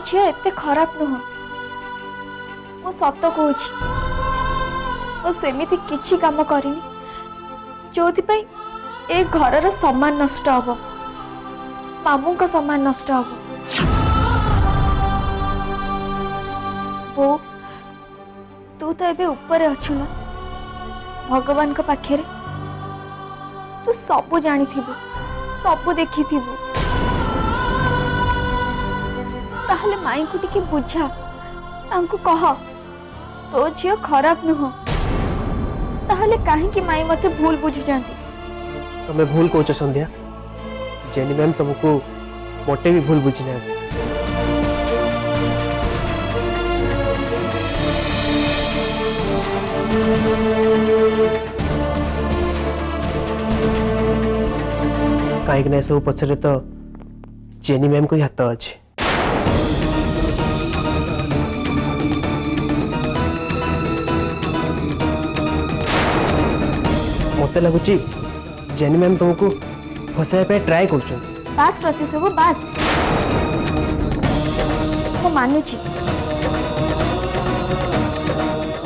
झी एते खराब नुह मु सत कहूँ सेमिति किछि काम करिनी जो ए घर सम्मान नष्ट हम मामू का सम्मान नष्ट हम बो तू तो एबे ऊपर अच्छु ना भगवान का पाखे तू सबू जानी सबू देखी ताहले माई को टिके बुझा तांको कह तो झियो खराब नुह ताहले काहे कि माई मते भूल बुझी जानती तुम्हें भूल कौच संध्या जेनी मैम तुमको मोटे भी भूल बुझी ना कहीं सब पचरे तो जेनी मैम को ही हाथ अच्छे मत लगुच जेनी मैम तुमको फसाई पे ट्राई कर बास प्रतिशोभ बास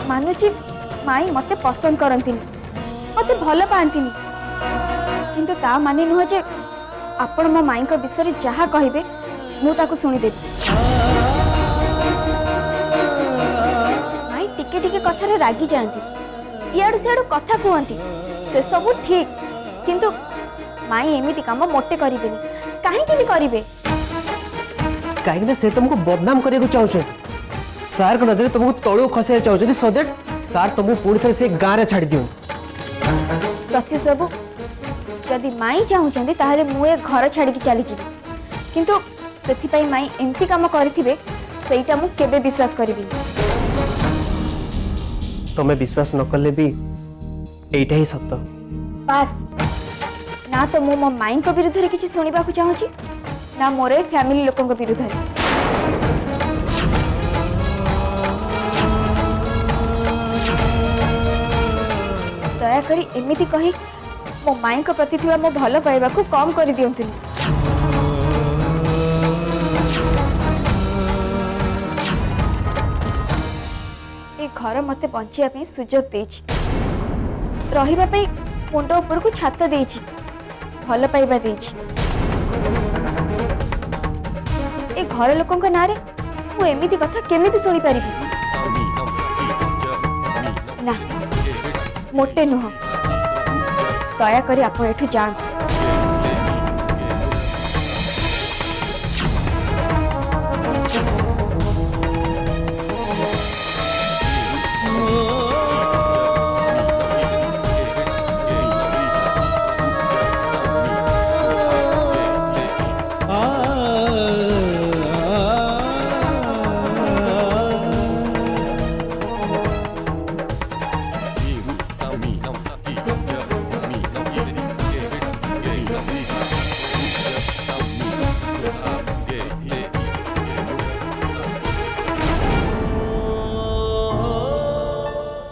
मानुची माई मते पसंद करती मते भल पाती किंतु ता माने नुह जे आपण मो माई को विषय जहा कहिबे मु ताको सुनिदेबी माई टिके टिके कथारे रागी जाती इाड़ू सियाड़ू कथा कहती से सब ठीक किंतु माई एमिति काम मोटे करें कहीं करेंगे कहीं से तुमको बदनाम करने को चाहते सार को नजर तुमको तलू खसाई चाहते सो दैट सार तुमको पूरी तरह से गाँव में छाड़ दियो प्रत्युष बाबू जदि माई चाहते ताहले मुए घर छाड़ी चली जी किंतु से माई एमती काम करें सेटा मु केबे विश्वास करी तुम्हें विश्वास न कले भी एटा ही सत्य बास ना तो मु मो माई को विरुद्ध रे किछि सुनिबा को चाहूची ना मोर फैमिली लोकन को विरुद्ध रे दया करी एमिति कही मो माई को प्रति थिबा मो भलो पाइबा को कम करि दियंतुनी ए घर मते बंचिया पे सुजोग देछि रहिबा पे मुंड ऊपर को छात देछि भल पाइबा देछि ए घर लोकन का नारे मु एमिति कथा केमिति सुनी परिबी ना मोटे नुह दया करी आप एठु जान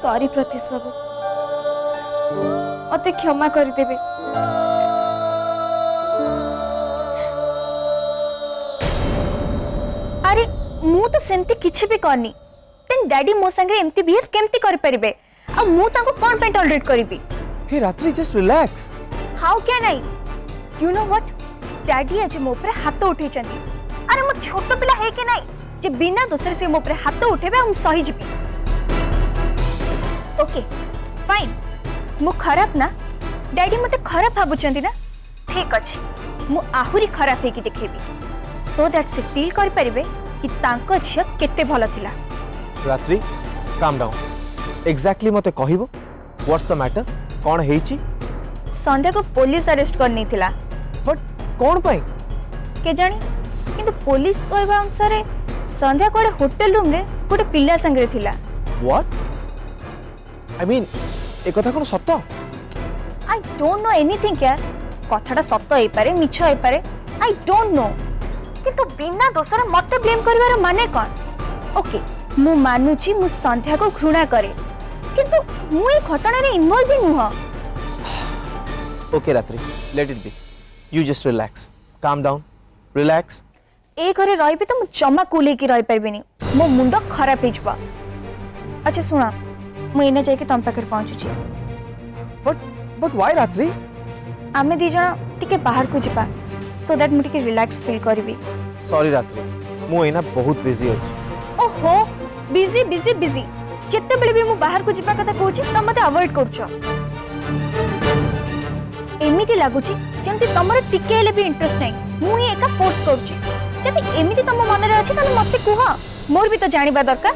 सॉरी प्रत्युष बाबू मते क्षमा कर देबे अरे मु तो सेमती किछि भी करनी तेन डैडी मो संगे एमती बिहेव केमती कर परिबे आ मु ताको कोन पे टॉलरेट करबी हे रात्रि just relax how can I you know what daddy आज मो पर हाथ उठे चंदी अरे मो छोटो पिला है के नाही जे बिना दूसरे से मो पर हाथ उठेबे हम सही जिबी ओके फाइन मु खराब ना डैडी मते खराब भाबुचंदी ना ठीक अछि मु आहुरी खराब है कि देखेबी सो दैट से फील कर परिबे कि तांको झिया केते भलो थिला रात्रि काम डाउन एग्जैक्टली मते कहिबो व्हाट्स द मैटर कोन हेची संध्या को पुलिस अरेस्ट करनी थिला बट कोन पई के जानी किंतु पुलिस कहबा अनुसार संध्या कोडे होटल रूम रे गोटे पिल्ला संगे थिला व्हाट आई मीन ए कथा कोन सत्य आई डोंट नो एनीथिंग यार कथाटा सत्य होई पारे मिछ होई पारे आई डोंट नो किंतु बिना दोषर मते ब्लेम करबार माने कोन ओके मु मानुची मु संध्या को घृणा करे किंतु मु ए घटना रे इन्वॉल्व भी नुह ओके रात्रि let it be you just relax calm down relax ए घरे रही तो मु जमा कूल होकर रही पार्बिनी मो मुंड खराब हो। अच्छा सुना मुझे जाके तुम पाखे पहुँचुची बट व्हाई रात्रि आम दी जन टिके बाहर को जावा सो दैट मुझे रिलैक्स फील करी। सॉरी रात्रि मु एना बहुत बिजी अछि। ओहो बिजी बिजी बिजी जिते बेले भी मु बाहर को जावा कथा कहूची तुम मते अवॉइड करछ। एमिति लागुची जेंति तमर टिके हेले भी इंटरेस्ट नै मु ही एका फोर्स करूची। जति एमिति तम मन रे अछि ताले मते कुह मोर भी तो जानिबा दरकार।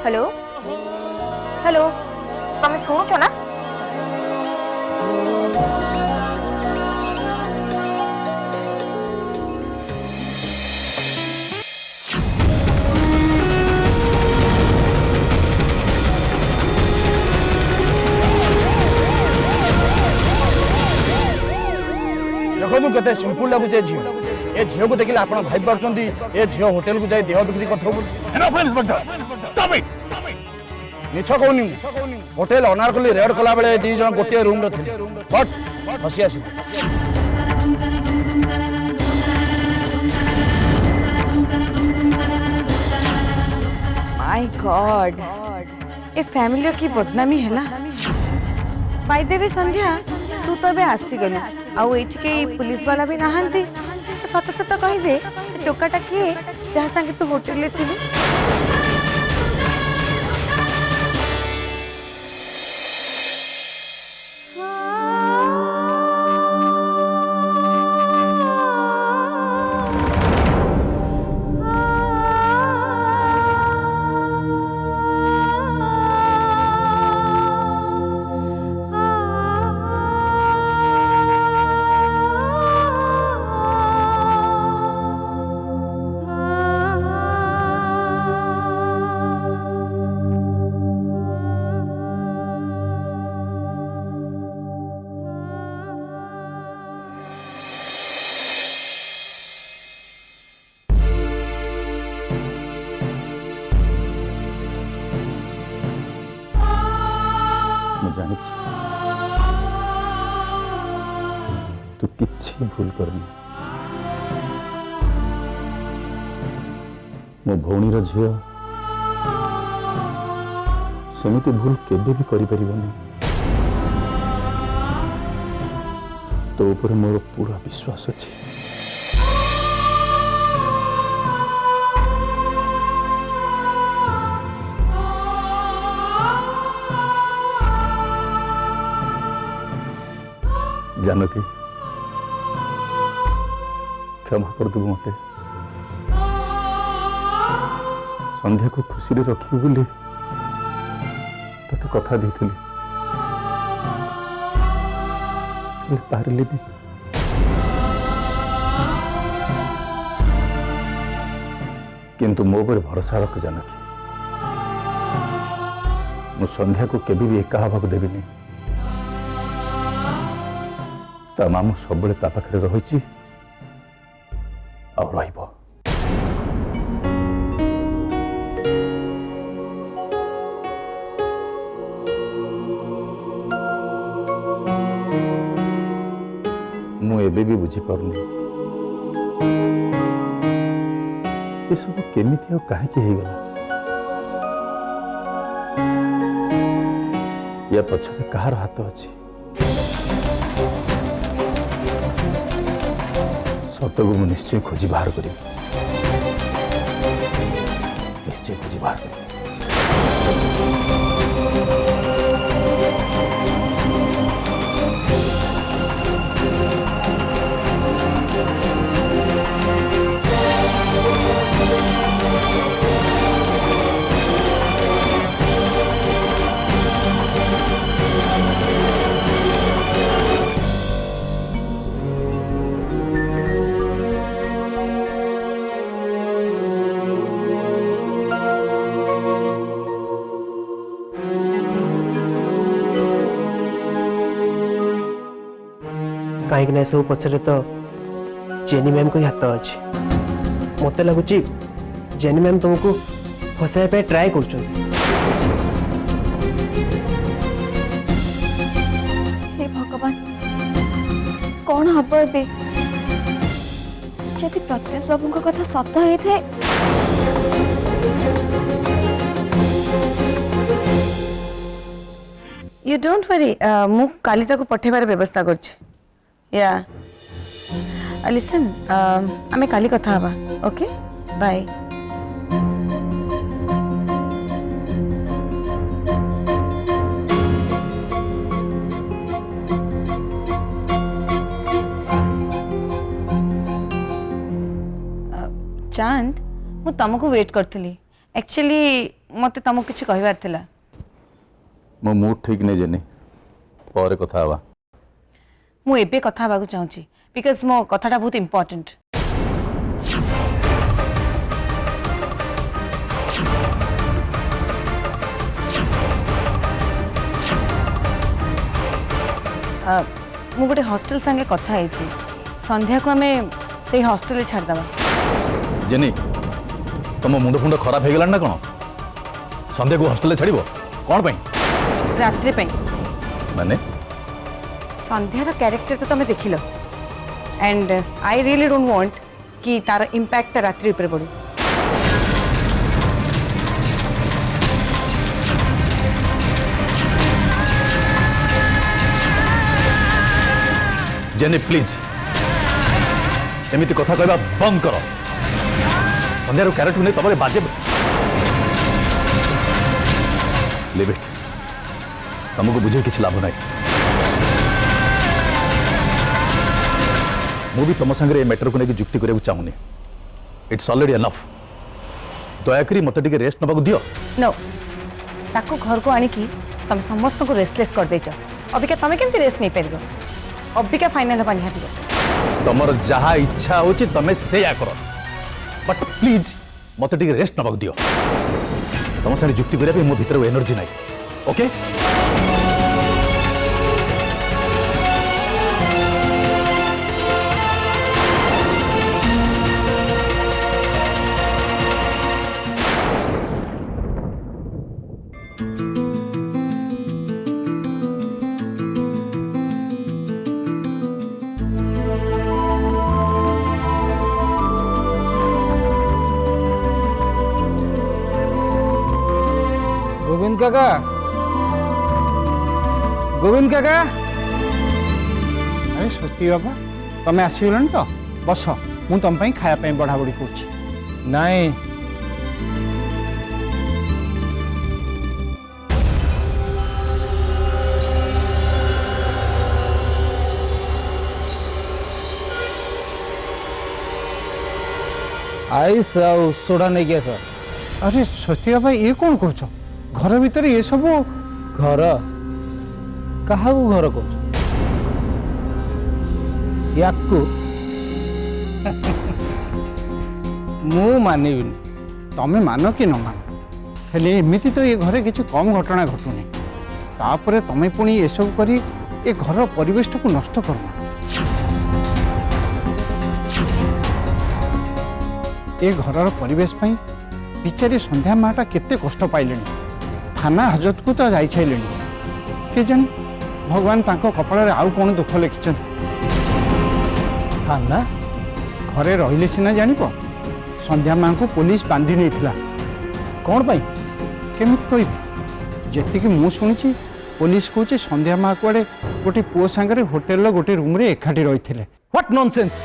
हेलो हेलो तुम सुनुछ ना? देखो केते सिंपल लगुचे झील ए झील को देखिले आपण भाई पारछंती ए झील होटल को जाई देह बिक्री करथौ। एनफ इंस्पेक्टर स्टॉप इट निछ कोनी होटल ओनर कोली रेड कला बेले दी जन गोटे रूम रे थिले बट हसी आसी माय गॉड ए फैमिली की बदनामी हैला। बाय द वे संध्या तू तो बे आसी गली आउ एठी के पुलिस वाला भी नहांती सत सत कहि दे से टोकाटा किए जहाँ संगे तू होटल ले थिली। तू किसी भूल करनी मो भौणीर झील सेमिति भूल केबे भी करि परिबनी। तो ऊपर मोर पूरा विश्वास अछि। जानकी क्षमा कर दू मते संध्या को खुशी रे रखी बोली तते कथा देथिली पारली भी किंतु मो पर भरोसा रख जानकी मु संध्या को केबे भी एका हवा को देबिनी। ता मामू सब ता पाखे रही और रहिबो। मु एबे भी बुझी पारुनी ये सब केमिति और काहे के हेगला। या पछरे कहार हाथ अछि सतको मु निश्चय खोजी बाहर करी निश्चय खोजी बाहर करी। कहीं सब पचरे तो जेनी मैम को ही हाथ अच्छे मत लगुच जेनी मैम तुमको फसाई ट्राए कर। हे भगवान कौन हम ए जदि प्रत्युष बाबू को कथा सत होई थे यू डोंट वरी मु काली ताको पठेबार व्यवस्था करछि या लिसन आमे काली कथा हबा ओके बाय चांद मु तुमको वेट करथली एक्चुअली मते तुमको किछ कहबार थिला मो मूड ठीक नहीं जेनी पर कथा हवा मु एबे कथा हबाकू चाहूची बिकॉज मो कथाटा बहुत इंपोर्टेंट मु गोटे हॉस्टल संगे कथा है संध्या को हमें से हॉस्टल छाड़ दवा जेनी तुम मुंड फुंड खराब हो गला ना कौन संध्या को हॉस्टल छाड़ कौन पाई रात्रि पे माने संध्यार कैरेक्टर तो तुम देख लो and I really don't want कि तार इंपैक्ट रात्रि ऊपर पड़ू जेनी प्लीज एमती कथा कहवा बंद कर संध्यार कैरेक्टर नहीं तुम बाजे लिव इट तुमको बुझे किसी लाभ नहीं मु भी तुम संगे मैटर को लेकिन जुक्ति करने चाहूनी इट्स ऑलरेडी एनफ दयाकरी मत टिके रेस्ट नबाक दियो नो ताको घर को आनिकी तुम समस्त को रेस्टलेस कर देछ अबिका तुम केमती रेस्ट नहीं पारिबो अबिका फाइनल हबा निहाती तुमर जहा इच्छा होची तमे से या करो बट प्लीज मत टिके रेस्ट नबाक दियो तुम संगे जुक्ति करने मो भीतर एनर्जी नहीं ओके गोविंद काका अरे स्वस्ति बाबा तुम्हें आसगल तो बस मु तुम खायापी बढ़ा बढ़ी कर नाई आईस आउ सोडा नहीं गया सर अरे स्वस्ति बाबा ये कौन कह घर भीतर ये सब घर क्या घर कह मु मानविनी तमें मान कि न मान हेले एमती तो ये घरे किसी कम घटना घटुनी तापर तमें पुणी ये सब करी ये घर परिवेश को नष्ट करना ये घर परिवेश बिचारी संध्या माटा केते कष्ट पाइले थाना हाजत को तो जाई छाइले के जानी भगवान तांको कपाल आउ कौन दुख लिखिं थाना घरे रहिले सिना जानिब संध्या माँ को पुलिस बांधि नहीं थिला कौन पाई केमिति कहबी जेतिकी मु सुनिछि पुलिस कहूँ संध्या माँ कुआडे गोटे पुओ सांगरे होटेल गोटे रूम रे एकाठी रही थे व्हाट नॉनसेंस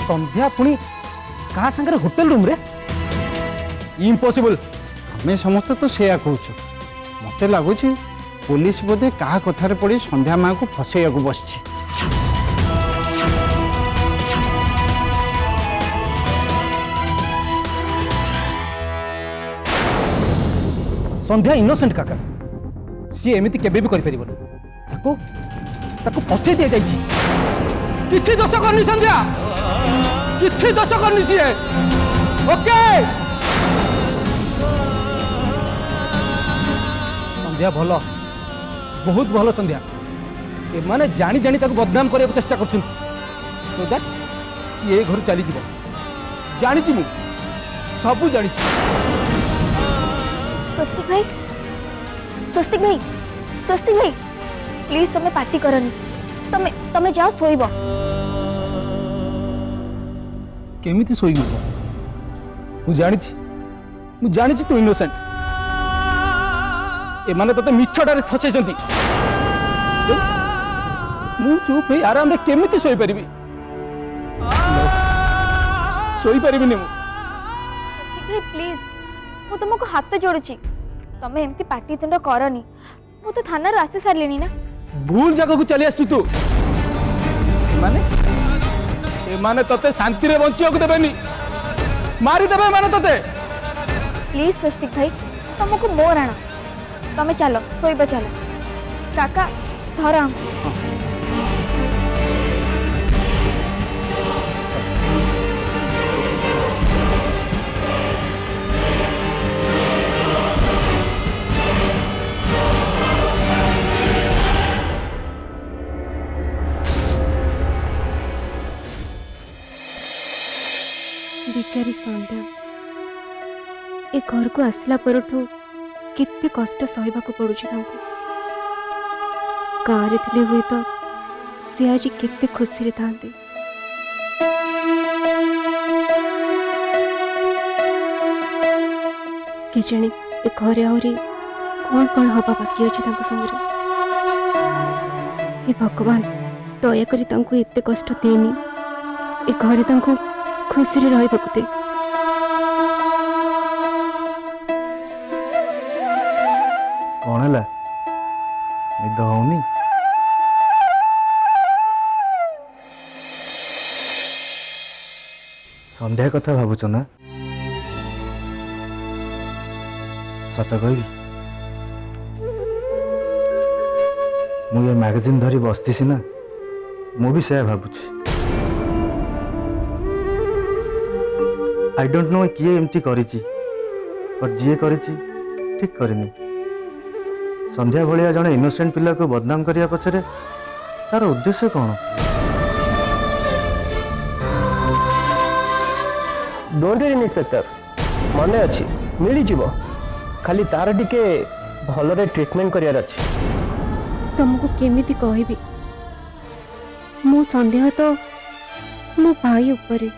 संध्या पुणी कहा संगे होटेल रूम रे इम्पॉसिबल हमें समस्त तो सेया कहूँ मत लगुच पुलिस बोधे क्या कथार पड़ी संध्या माँ को फसैया बस संध्या इनोसेंट काका सी एमती केबे भी करि परिबो ताको ताको फसै दिया जाइछि किछि दोष करनी संध्या किछि दोष करनी सी ओके संध्या भलो बहुत भलो संध्या ए माने जानी जानी ताको बदनाम करने को चेष्टा करछन सो दैट सी ए घर चली जीव जानी छी मु सब जानी छी स्वस्तिक भाई प्लीज तमें पार्टी करनी तमें जाओ सोइब केमिति सोइबी मु जानी तू इनोसेंट ए माने तते मिछटारे फसै जंती मु चुप है आराम रे केमिति सोई परिबी नहीं मु प्लीज मु तुमको हाथ जोड़ुची तमे एमती पाटी तुंड करनी मु तो थाना रो आसी सारलेनी ना भूल जगह को चली आसु तू माने तते शांति रे बंचिया को देबेनी मारी देबे माने तते प्लीज स्वस्तिक भाई तुमको मोर आना तमे चलो सोइबा चलो काका धरा बिचारी संध्या ए घर को आसला परठू केते कष्ट सहबा को पड़ुछि तांको गाँव थिले हुए तो से आज केते खुशी रे थांते के जाने ए घरे आउरी कौन कौन हवा बाकी अछि तांको संगे हे भगवान दया करी तांको एते कष्ट देनी ए घरे तांको खुशी रे रही बकुते कौन है निद होनी संध्या कथा भावुच ना सत कहबी मु ये मैगजीन धरी बसती ना मु भी से भावुची आई डोंट नो किए एमती करिची पर जी करिची ठीक करनी संध्या भलिया जने इनोसेंट पिला को बदनाम करिया पछरे तार उद्देश्य कौन डोंट वरी इंस्पेक्टर मने अच्छी मिली जीवो खाली तार टिके भलरे ट्रीटमेंट करियार अच्छी तुमको केमिति कहबी मो संदेह तो मो भाई ऊपर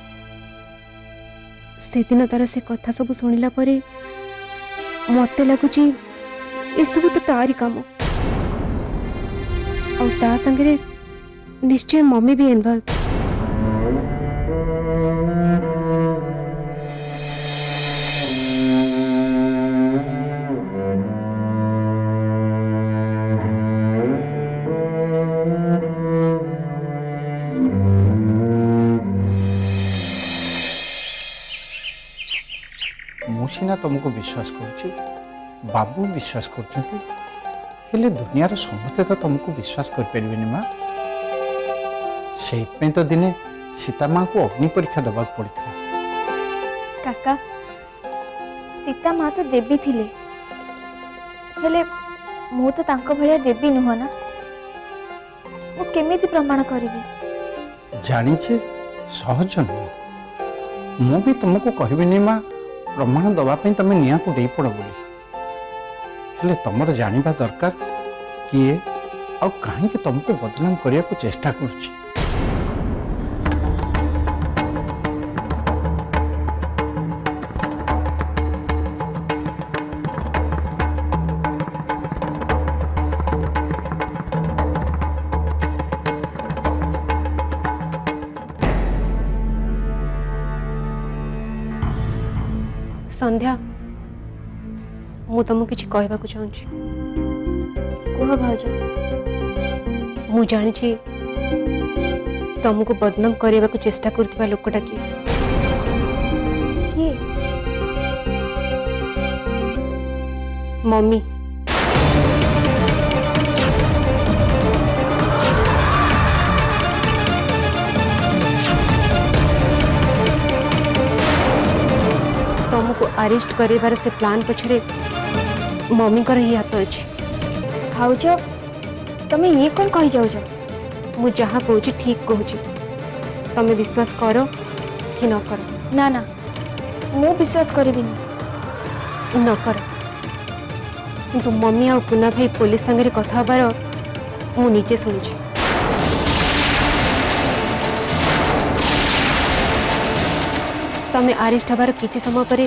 से दिन तार से कथा सब शुणिला परे मते लगुची ए सब तो तारी काम और ता संगे निश्चय मम्मी भी इन्वॉल्व मुसीना तुमको विश्वास करुच्ची बाबू विश्वास करछंती हेले दुनियार समस्ते तो तुमको विश्वास कर परिबेनी मां सेइतपे तो दिने सीता मां को अग्नि परीक्षा दबाक पड़िथिला काका सीता माँ तो देवी थिले हेले मु तो तांको भलिया देवी नुह ना मु केमिति प्रमाण करिवि जानी छे सहज नुह मु भी तुमको कहबिनी मां प्रमाण दबा पे तमे निया को दे पड़ बोली हेले तुमर जानिबा दरकार किए और कहीं के तुमको बदनाम करिया को चेष्टा करछि संध्या मु तुमको किसी कहबा को चाहूँ कुह भाउज मु जानी तुमको बदनाम करने को चेष्टा करथिबा लोकटा किए किए मम्मी तुमको अरेस्ट करेबार से प्लान पछरे मम्मी कर ही हाथ अच्छी भाउज तमे ये कौन कही जाउछ मु जहाँ कहूँ ठीक कहूँ तमे विश्वास करो कि न करो ना ना मु विश्वास करिबिनी न करो किंतु मम्मी आ पुना भाई पुलिस संगे कथा हबार मु निजे शुणी तमें आरेस्ट हबार किसी समय पर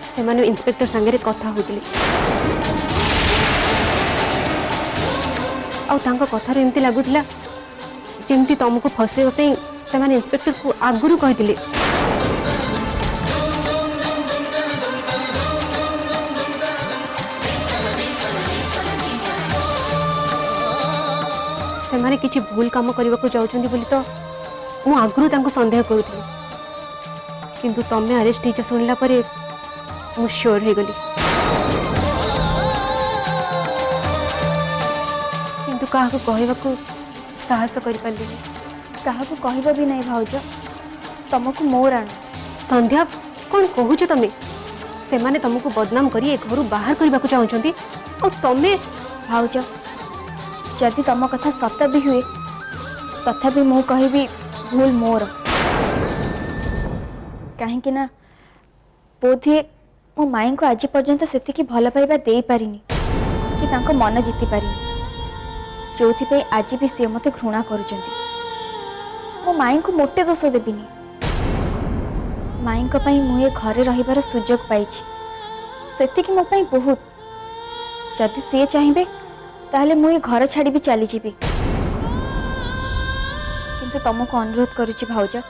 से इंस्पेक्टर सांगे कथा होते कथार एमती लगुला जमती तुमको फसैवाई से इंस्पेक्टर को आगुरी कहते से किसी भूल काम करने को जाऊँगी बोली तो मु आगुरी संदेह करूली किंतु तमें अरेस्ट हो शुणिला परे मु श्योर हो गली किंतु क्या कहवा साहस कर पारे क्या कहब भी नहीं भाउज तुमको मोर आण संध्या कौन कहूच तमें से माने तुमको बदनाम करी ए घर बाहर करने को चाहते और तमें भाउज जदि तुम कथा सत भी हुए तथापि मु कहबी भूल मोर कहीं ना बोधे मो माई को आज पर्यंत से भल पाइबा दे पारिनी कि तांको मन जीति पारिनी जो आज भी सी मत घृणा करुचंती मो माई को मोटे दोष देविनी माई मुझे घरे रहिबार सुजोग पाइछि सेतिकी मो पाई बहुत जदि सी चाहिए ताहले मुझे घर छाड़ी भी चली जीवी किंतु तुमको अनुरोध करुछि भाउज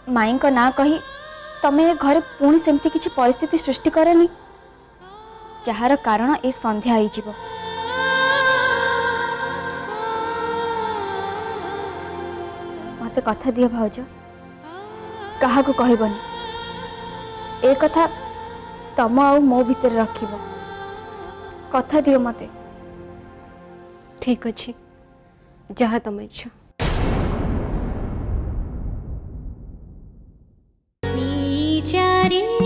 माई को ना कही तमें घरे पुणी सेमती किसी परिस्थिति सृष्टि करनी जार कारण ए संध्या हो मत कथा दियो भाउज क्या कहबनी ए कथा तम आ मो भीतर रखिब कथा दियो मते ठीक अच्छे जहाँ तुम इच्छा चारी